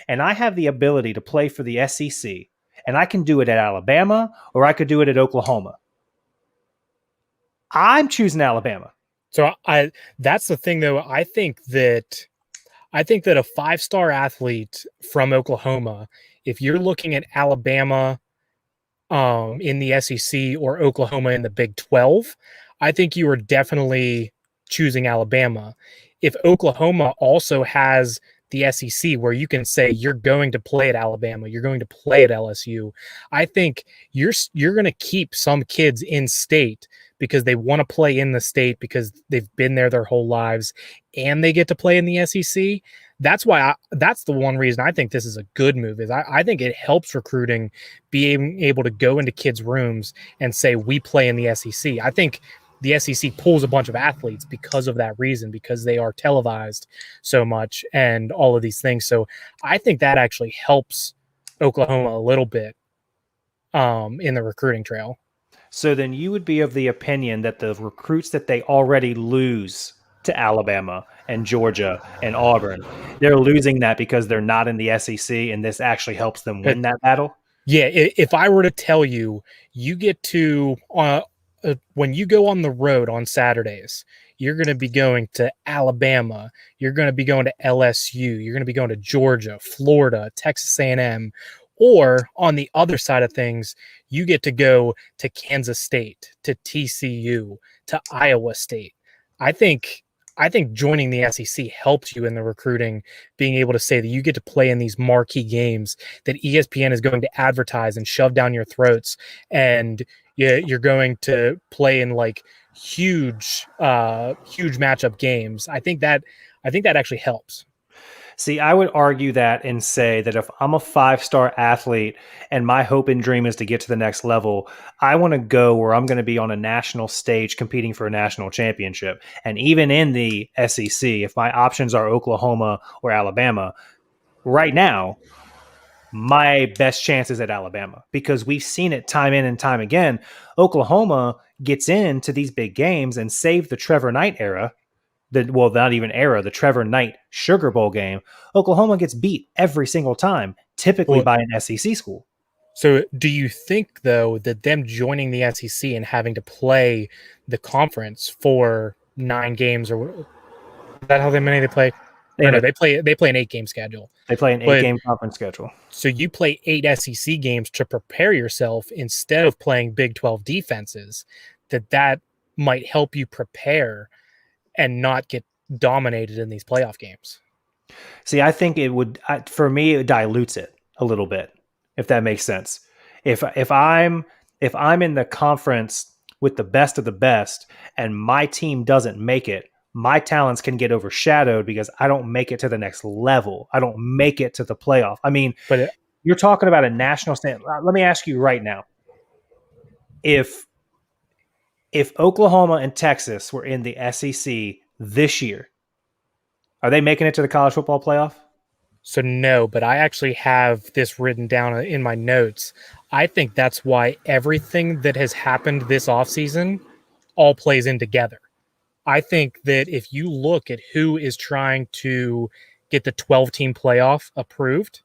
and I have the ability to play for the SEC, and I can do it at Alabama or I could do it at Oklahoma, I'm choosing Alabama. So I that's the thing though. I think that a 5-star athlete from Oklahoma, if you're looking at Alabama in the SEC or Oklahoma in the Big 12, I think you are definitely choosing Alabama. If Oklahoma also has the SEC where you can say you're going to play at Alabama, you're going to play at LSU, I think you're going to keep some kids in state because they want to play in the state because they've been there their whole lives and they get to play in the SEC. That's the one reason I think this is a good move is I think it helps recruiting being able to go into kids' rooms and say we play in the SEC. I think the SEC pulls a bunch of athletes because of that reason, because they are televised so much and all of these things. So I think that actually helps Oklahoma a little bit in the recruiting trail. So then you would be of the opinion that the recruits that they already lose to Alabama and Georgia and Auburn, they're losing that because they're not in the SEC, and this actually helps them But win that battle. yeah, if I were to tell you, you get to when you go on the road on Saturdays, you're going to be going to Alabama, you're going to be going to LSU, you're going to be going to Georgia, Florida, Texas A&M, or on the other side of things, you get to go to Kansas State, to TCU, to Iowa State. I think I think joining the SEC helps you in the recruiting, being able to say that you get to play in these marquee games that ESPN is going to advertise and shove down your throats, and you're going to play in like huge matchup games. I think that actually helps. See, I would argue that and say that if I'm a 5-star athlete and my hope and dream is to get to the next level, I want to go where I'm going to be on a national stage competing for a national championship. And even in the SEC, if my options are Oklahoma or Alabama, right now, my best chance is at Alabama because we've seen it time in and time again. Oklahoma gets into these big games and save the Trevor Knight era, not even era, the Trevor Knight Sugar Bowl game. Oklahoma gets beat every single time, typically Well, by an SEC school. so do you think though that them joining the SEC and having to play the conference for 9 games, or is that how many they play? Or no, They they play an 8-game schedule. they play an eight But game conference schedule. so you play 8 SEC games to prepare yourself instead of playing Big 12 defenses, that might help you prepare and not get dominated in these playoff games. See, I think it would for me it dilutes it a little bit, if that makes sense. If I'm in the conference with the best of the best and my team doesn't make it, my talents can get overshadowed because I don't make it to the next level. I don't make it to the playoff. I mean, But you're talking about a national stand. Let me ask you right now. If if Oklahoma and Texas were in the SEC this year, are they making it to the college football playoff? So no, but I actually have this written down in my notes. I think that's why everything that has happened this offseason all plays in together. I think that if you look at who is trying to get the 12 team playoff approved,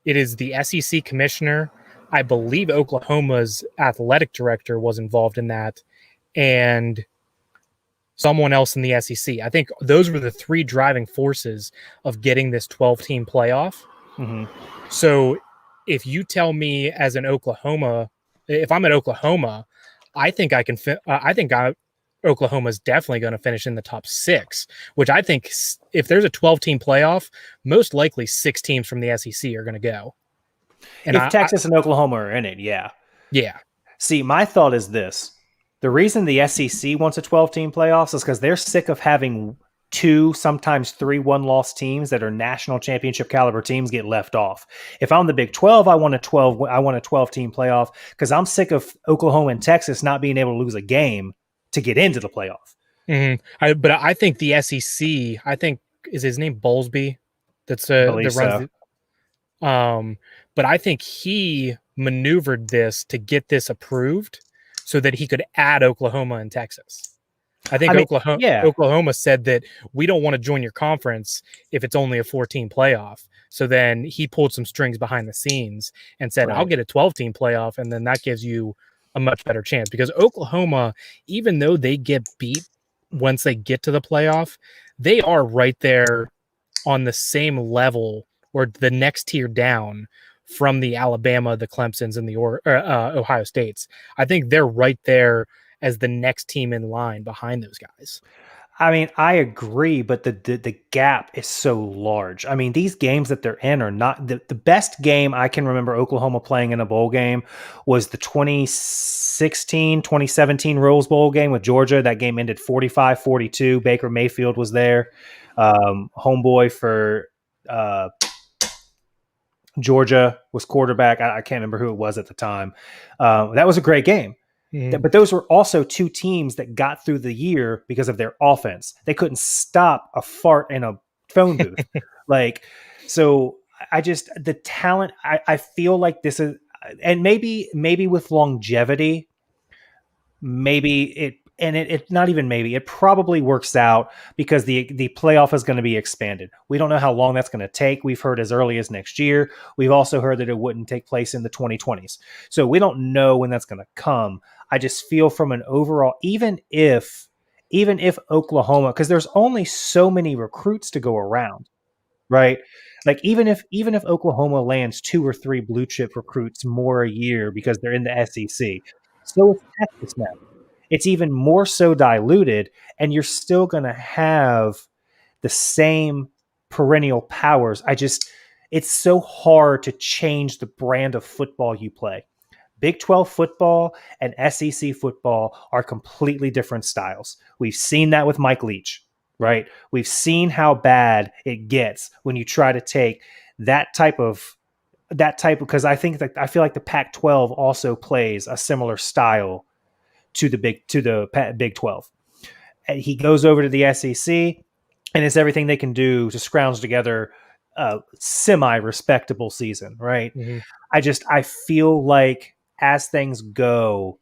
it is the SEC commissioner. I believe Oklahoma's athletic director was involved in that, and someone else in the SEC. I think those were the three driving forces of getting this 12 team playoff. Mm-hmm. So if you tell me as an Oklahoma, if I'm at Oklahoma, I think I can. Oklahoma's definitely going to finish in the top six, which I think if there's a 12 team playoff, most likely six teams from the SEC are going to go. And If Texas and Oklahoma are in it, yeah. Yeah. See, my thought is this. The reason the SEC wants a 12-team playoffs is because they're sick of having two, sometimes three one-loss teams that are national championship caliber teams get left off. If I'm the Big 12, I want a 12-team playoff because I'm sick of Oklahoma and Texas not being able to lose a game to get into the playoff. But I think the SEC, I think is his name Bowlesby, that runs So. but I think he maneuvered this to get this approved so that he could add Oklahoma and Texas. I think Oklahoma said that we don't want to join your conference if it's only a 14 playoff. So then he pulled some strings behind the scenes and said, I'll get a 12-team playoff, and then that gives you a much better chance. Because Oklahoma, even though they get beat once they get to the playoff, they are right there on the same level or the next tier down from the Alabama, the Clemsons, and the Ohio States. I think they're right there as the next team in line behind those guys. I mean, I agree, but the gap is so large. I mean, these games that they're in are not the best game I can remember Oklahoma playing in a bowl game was the 2017 Rose Bowl game with Georgia. That game ended 45-42. Baker Mayfield was there. Homeboy for Georgia was quarterback. I can't remember who it was at the time. That was a great game. But those were also two teams that got through the year because of their offense. They couldn't stop a fart in a phone booth. So the talent, I feel like this is, and maybe with longevity, it not even maybe, it probably works out because the playoff is going to be expanded. We don't know how long that's going to take. We've heard as early as next year. We've also heard that it wouldn't take place in the 2020s. So we don't know when that's going to come. I just feel from an overall, even if Oklahoma, because there's only so many recruits to go around, right? Like even if Oklahoma lands two or three blue chip recruits more a year because they're in the SEC, so is Texas now. It's even more so diluted, and you're still going to have the same perennial powers. It's so hard to change the brand of football you play. Big 12 football and SEC football are completely different styles. We've seen that with Mike Leach, right? We've seen how bad it gets when you try to take that type because I feel like the Pac-12 also plays a similar style to the Big 12. And he goes over to the SEC, and it's everything they can do to scrounge together a semi-respectable season, right? Mm-hmm. I feel like as things go,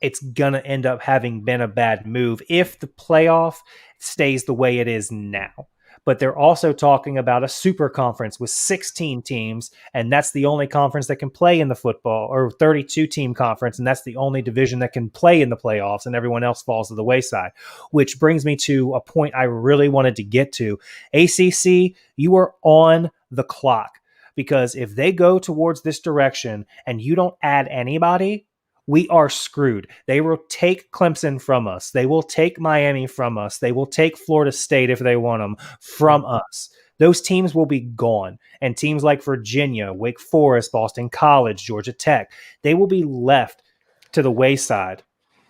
it's going to end up having been a bad move if the playoff stays the way it is now. But they're also talking about a super conference with 16 teams, and that's the only conference that can play in the football, or 32-team conference, and that's the only division that can play in the playoffs, and everyone else falls to the wayside. Which brings me to a point I really wanted to get to. ACC, you are on the clock, because if they go towards this direction and you don't add anybody, we are screwed. They will take Clemson from us. They will take Miami from us. They will take Florida State if they want them from us. Those teams will be gone. And teams like Virginia, Wake Forest, Boston College, Georgia Tech, they will be left to the wayside.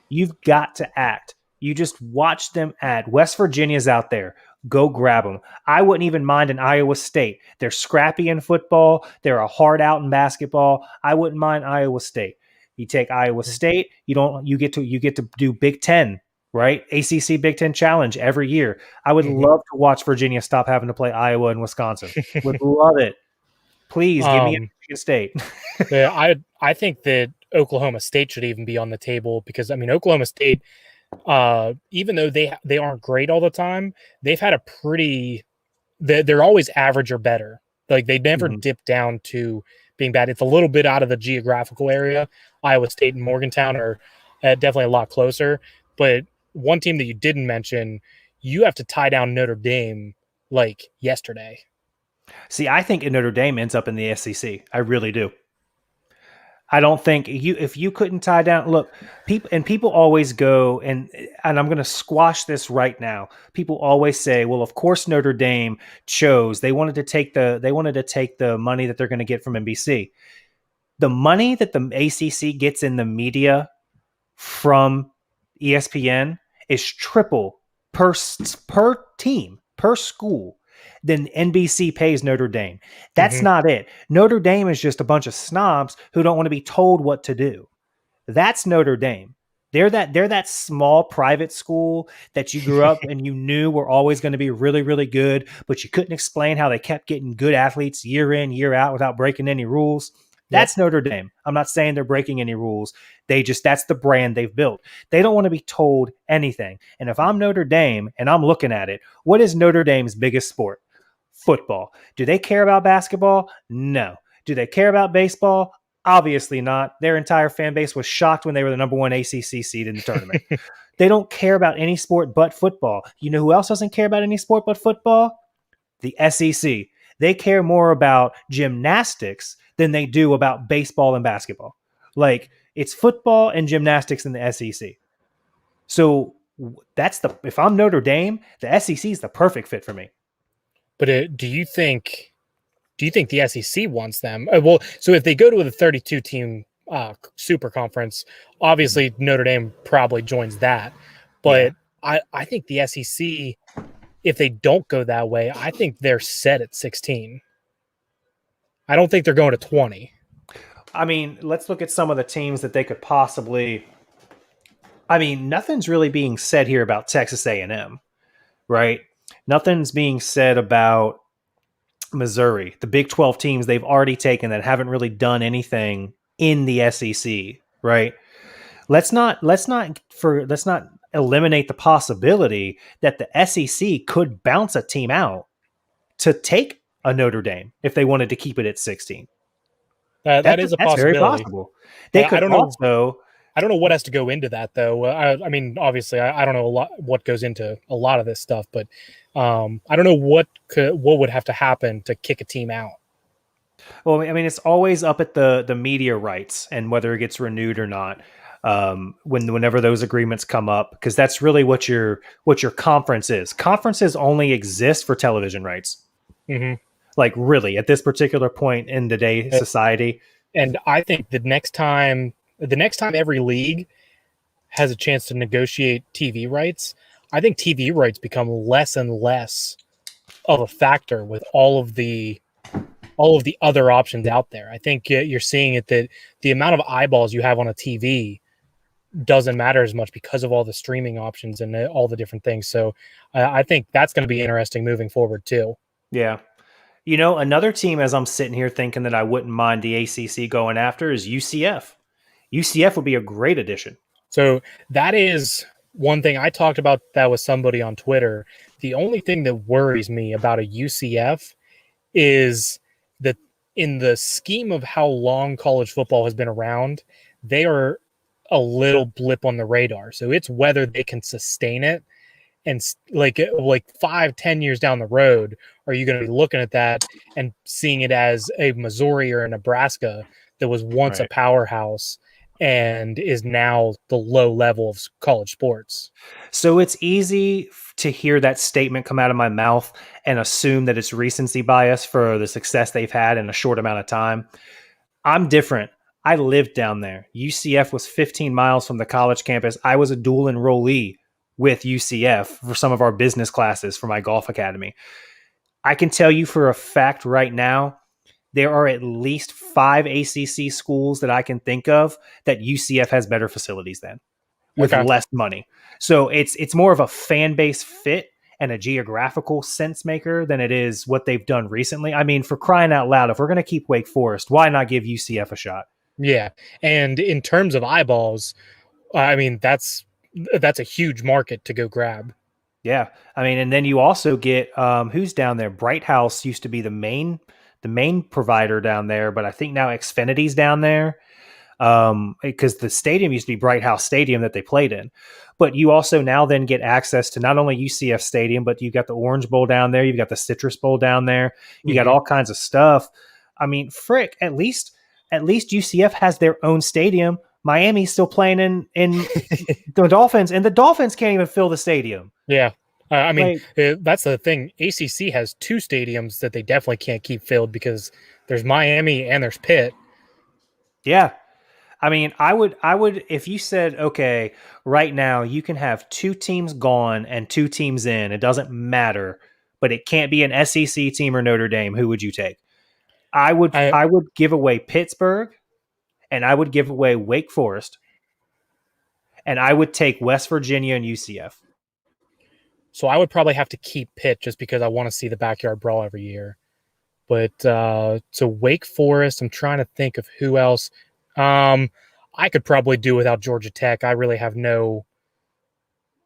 You've got to act. You just watch them act. West Virginia's out there. Go grab them. I wouldn't even mind an Iowa State. They're scrappy in football. They're a hard out in basketball. I wouldn't mind Iowa State. You take Iowa State, you get to do Big Ten right? ACC Big Ten Challenge every year. I would Mhm. love to watch Virginia stop having to play Iowa and Wisconsin. Would love it. Please give me a um, Michigan State. I think that Oklahoma State should even be on the table because I mean Oklahoma State, even though they aren't great all the time, they've had a pretty they're always average or better. Like they never Mhm. dip down to being bad. It's a little bit out of the geographical area. Iowa State and Morgantown are definitely a lot closer. But one team that you didn't mention, you have to tie down Notre Dame like yesterday. See, I think Notre Dame ends up in the SEC. I really do. I don't think you if you couldn't tie down look, people always go and I'm going to squash this right now. People always say, "Well, of course Notre Dame chose. They wanted to take the money that they're going to get from NBC." The money that the ACC gets in the media from ESPN is triple per per team, per school than NBC pays Notre Dame. That's Mm-hmm. not it. Notre Dame is just a bunch of snobs who don't want to be told what to do. That's Notre Dame. They're that small private school that you grew up and you knew were always going to be really, really good, but you couldn't explain how they kept getting good athletes year in, year out without breaking any rules. Yep. That's Notre Dame. I'm not saying they're breaking any rules. That's the brand they've built. They don't want to be told anything. And if I'm Notre Dame and I'm looking at it, what is Notre Dame's biggest sport? Football. Do they care about basketball? No. Do they care about baseball? Obviously not. Their entire fan base was shocked when they were the number one ACC seed in the tournament. They don't care about any sport but football. You know who else doesn't care about any sport but football? The SEC. They care more about gymnastics than they do about baseball and basketball. Like it's football and gymnastics in the SEC. So if I'm Notre Dame, the SEC is the perfect fit for me. But do you think the SEC wants them? Well, so if they go to the 32 team super conference, obviously Notre Dame probably joins that. Yeah. But I think the SEC, if they don't go that way, I think they're set at 16. I don't think they're going to 20. I mean, let's look at some of the teams that they could possibly. I mean, nothing's really being said here about Texas A&M, right? Nothing's being said about Missouri, the Big 12 teams they've already taken that haven't really done anything in the SEC, right? Let's not eliminate the possibility that the SEC could bounce a team out to take a Notre Dame if they wanted to keep it at 16. That That's is a that's very possibility. possible. They I could don't know. also. I don't know what has to go into that though. I mean, obviously, I don't know a lot what goes into a lot of this stuff, but I don't know what would have to happen to kick a team out. Well, I mean, it's always up at the media rights and whether it gets renewed or not. Whenever those agreements come up, because that's really what your conference is. Conferences only exist for television rights. Mm-hmm. Like really, at this particular point in the day society. And I think the next time every league has a chance to negotiate TV rights, I think TV rights become less and less of a factor with all of the other options out there. I think you're seeing it that the amount of eyeballs you have on a TV doesn't matter as much because of all the streaming options and all the different things. So I think that's going to be interesting moving forward too. Yeah. Another team as I'm sitting here thinking that I wouldn't mind the ACC going after is UCF. UCF would be a great addition. So that is one thing I talked about that with somebody on Twitter. The only thing that worries me about a UCF is that in the scheme of how long college football has been around, they are a little blip on the radar. So it's whether they can sustain it and like 5-10 years down the road, are you going to be looking at that and seeing it as a Missouri or a Nebraska that was once a Right. powerhouse and is now the low level of college sports? So it's easy to hear that statement come out of my mouth and assume that it's recency bias for the success they've had in a short amount of time. I'm different. I lived down there. UCF was 15 miles from the college campus. I was a dual enrollee with UCF for some of our business classes for my golf academy. I can tell you for a fact right now, there are at least 5 ACC schools that I can think of that UCF has better facilities than. with Okay. less money. So it's more of a fan base fit and a geographical sense maker than it is what they've done recently. I mean, for crying out loud, if we're going to keep Wake Forest, why not give UCF a shot? Yeah. And in terms of eyeballs, I mean, that's a huge market to go grab. Yeah, I mean, and then you also get who's down there. Bright House used to be the main provider down there, but I think now Xfinity's down there because the stadium used to be Bright House Stadium that they played in. But you also now then get access to not only UCF Stadium, but you got the Orange Bowl down there, you've got the Citrus Bowl down there, you got Hmm. all kinds of stuff. I mean, frick, at least UCF has their own stadium. Miami's still playing in the Dolphins, and the Dolphins can't even fill the stadium. Yeah. I mean, Like, that's the thing. ACC has two stadiums that they definitely can't keep filled because there's Miami and there's Pitt. yeah, I mean, I would, if you said, okay, right now you can have two teams gone and two teams in, it doesn't matter, but it can't be an SEC team or Notre Dame. Who would you take? I I would give away Pittsburgh, and I would give away Wake Forest, and I would take West Virginia and UCF. So I would probably have to keep Pitt just because I want to see the backyard brawl every year. But so Wake Forest, I'm trying to think of who else. Um, I could probably do without Georgia Tech. I really have no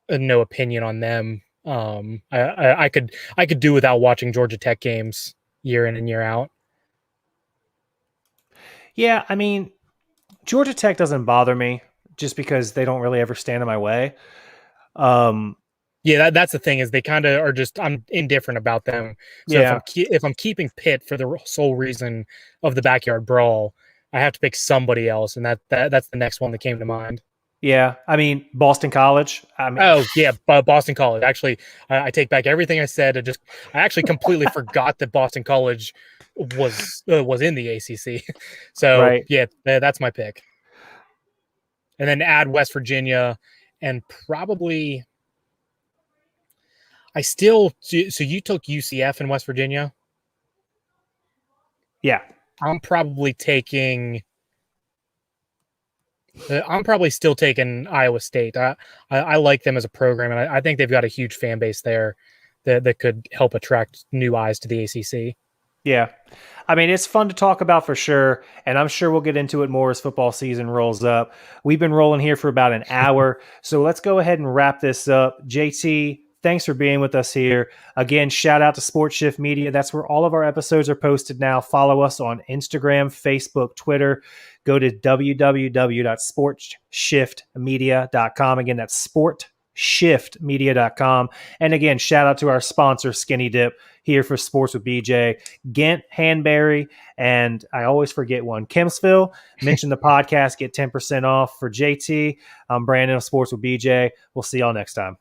opinion on them. I could do without watching Georgia Tech games year in and year out. Yeah, I mean, Georgia Tech doesn't bother me just because they don't really ever stand in my way. Um, Yeah, that's the thing is they kind of are just I'm indifferent about them. So yeah, if I'm keeping Pitt for the sole reason of the backyard brawl, I have to pick somebody else, and that's the next one that came to mind. yeah. I mean, Boston College. I mean, Oh yeah, Boston College. Actually, I take back everything I said. I actually completely forgot that Boston College was in the ACC. So right. yeah, that's my pick. And then add West Virginia, and probably I still. So you took UCF in West Virginia. Yeah. I'm probably taking. I'm probably still taking Iowa State. I like them as a program, and I think they've got a huge fan base there that could help attract new eyes to the ACC. Yeah. I mean, it's fun to talk about for sure. And I'm sure we'll get into it more as football season rolls up. We've been rolling here for about an hour. So let's go ahead and wrap this up. JT, thanks for being with us here. Again, shout out to Sports Shift Media. That's where all of our episodes are posted now. Follow us on Instagram, Facebook, Twitter. Go to www.sportshiftmedia.com. Again, that's sportshiftmedia.com. And again, shout out to our sponsor, Skinny Dip, here for Sports with BJ. Ghent, Hanbury, and I always forget one, Kempsville. Mention the podcast, get 10% off. For JT, I'm Brandon of Sports with BJ. We'll see y'all next time.